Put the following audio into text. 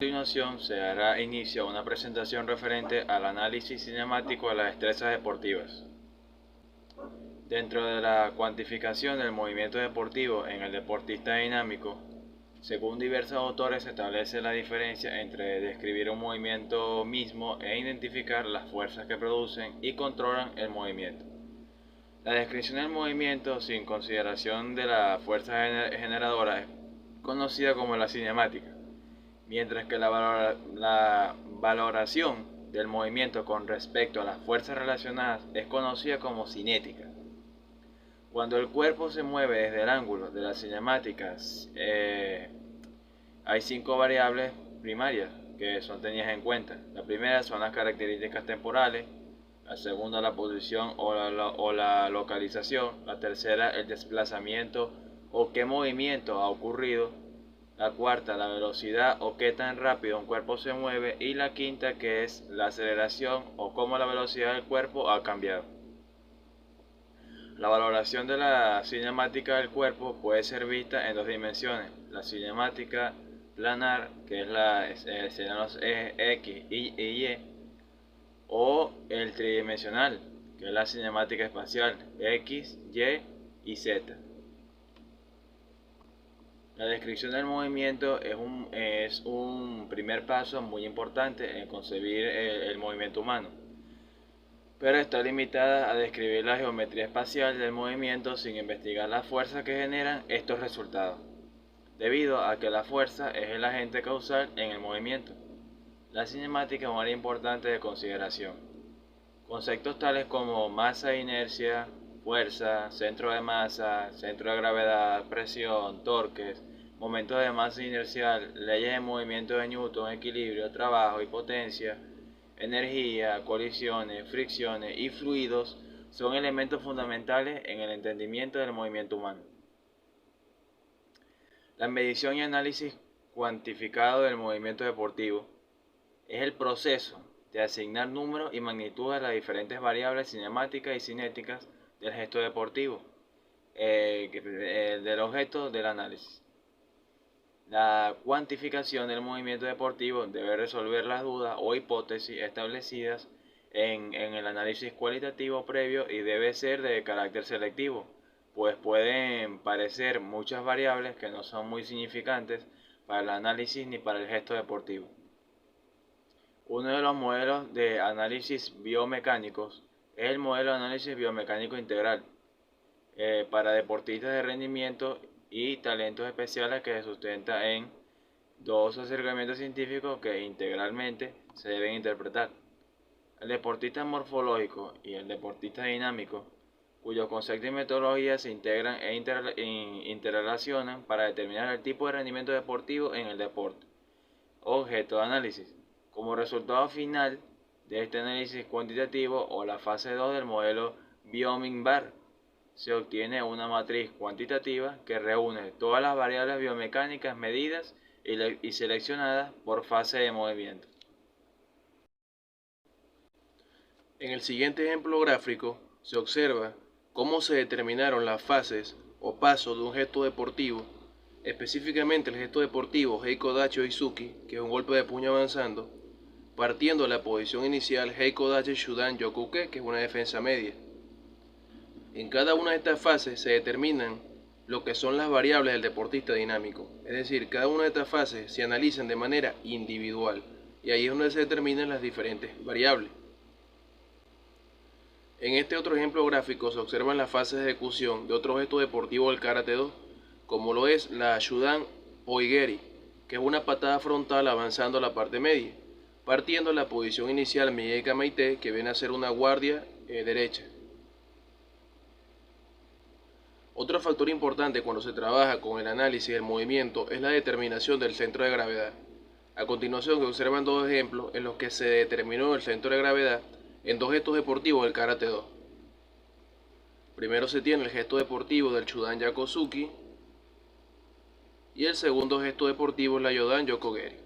A continuación se dará inicio a una presentación referente al análisis cinemático de las destrezas deportivas. Dentro de la cuantificación del movimiento deportivo en el deportista dinámico, según diversos autores se establece la diferencia entre describir un movimiento mismo e identificar las fuerzas que producen y controlan el movimiento. La descripción del movimiento sin consideración de la fuerza generadora es conocida como la cinemática, mientras que la valoración del movimiento con respecto a las fuerzas relacionadas es conocida como cinética. Cuando el cuerpo se mueve desde el ángulo de las cinemáticas, hay 5 variables primarias que son tenidas en cuenta. La primera son las características temporales, la segunda la posición o la localización, la tercera el desplazamiento o qué movimiento ha ocurrido, la cuarta la velocidad o qué tan rápido un cuerpo se mueve, y la quinta que es la aceleración o cómo la velocidad del cuerpo ha cambiado. La valoración de la cinemática del cuerpo puede ser vista en dos dimensiones: la cinemática planar, que serían los ejes X y Y, o el tridimensional, que es la cinemática espacial X, Y y Z. La descripción del movimiento es un primer paso muy importante en concebir el movimiento humano, pero está limitada a describir la geometría espacial del movimiento sin investigar las fuerzas que generan estos resultados, debido a que la fuerza es el agente causal en el movimiento. La cinemática es un área importante de consideración. Conceptos tales como masa e inercia, fuerza, centro de masa, centro de gravedad, presión, torques, momentos de masa inercial, leyes de movimiento de Newton, equilibrio, trabajo y potencia, energía, colisiones, fricciones y fluidos son elementos fundamentales en el entendimiento del movimiento humano. La medición y análisis cuantificado del movimiento deportivo es el proceso de asignar números y magnitud a las diferentes variables cinemáticas y cinéticas del gesto deportivo, del objeto del análisis. La cuantificación del movimiento deportivo debe resolver las dudas o hipótesis establecidas en el análisis cualitativo previo, y debe ser de carácter selectivo, pues pueden parecer muchas variables que no son muy significantes para el análisis ni para el gesto deportivo. Uno de los modelos de análisis biomecánicos es el modelo de análisis biomecánico integral para deportistas de rendimiento y talentos especiales, que se sustenta en dos acercamientos científicos que integralmente se deben interpretar: el deportista morfológico y el deportista dinámico, cuyos conceptos y metodologías se integran e interrelacionan para determinar el tipo de rendimiento deportivo en el deporte, objeto de análisis. Como resultado final de este análisis cuantitativo, o la fase 2 del modelo Biomin-Barr, se obtiene una matriz cuantitativa que reúne todas las variables biomecánicas medidas y seleccionadas por fase de movimiento. En el siguiente ejemplo gráfico se observa cómo se determinaron las fases o pasos de un gesto deportivo, específicamente el gesto deportivo Heiko Dachi Oizuki, que es un golpe de puño avanzando, partiendo de la posición inicial Heiko Dachi Shudan Yokuke, que es una defensa media. En cada una de estas fases se determinan lo que son las variables del deportista dinámico, es decir, cada una de estas fases se analizan de manera individual, y ahí es donde se determinan las diferentes variables. En este otro ejemplo gráfico se observan las fases de ejecución de otro gesto deportivo del Karate-Do, como lo es la Shudan Oigeri, que es una patada frontal avanzando a la parte media, partiendo de la posición inicial Miyeka Maite, que viene a ser una guardia derecha. Otro factor importante cuando se trabaja con el análisis del movimiento es la determinación del centro de gravedad. A continuación se observan dos ejemplos en los que se determinó el centro de gravedad en dos gestos deportivos del Karate-Do. Primero se tiene el gesto deportivo del Shudan Yakosuki y el segundo gesto deportivo es la Yodan Yokogeri.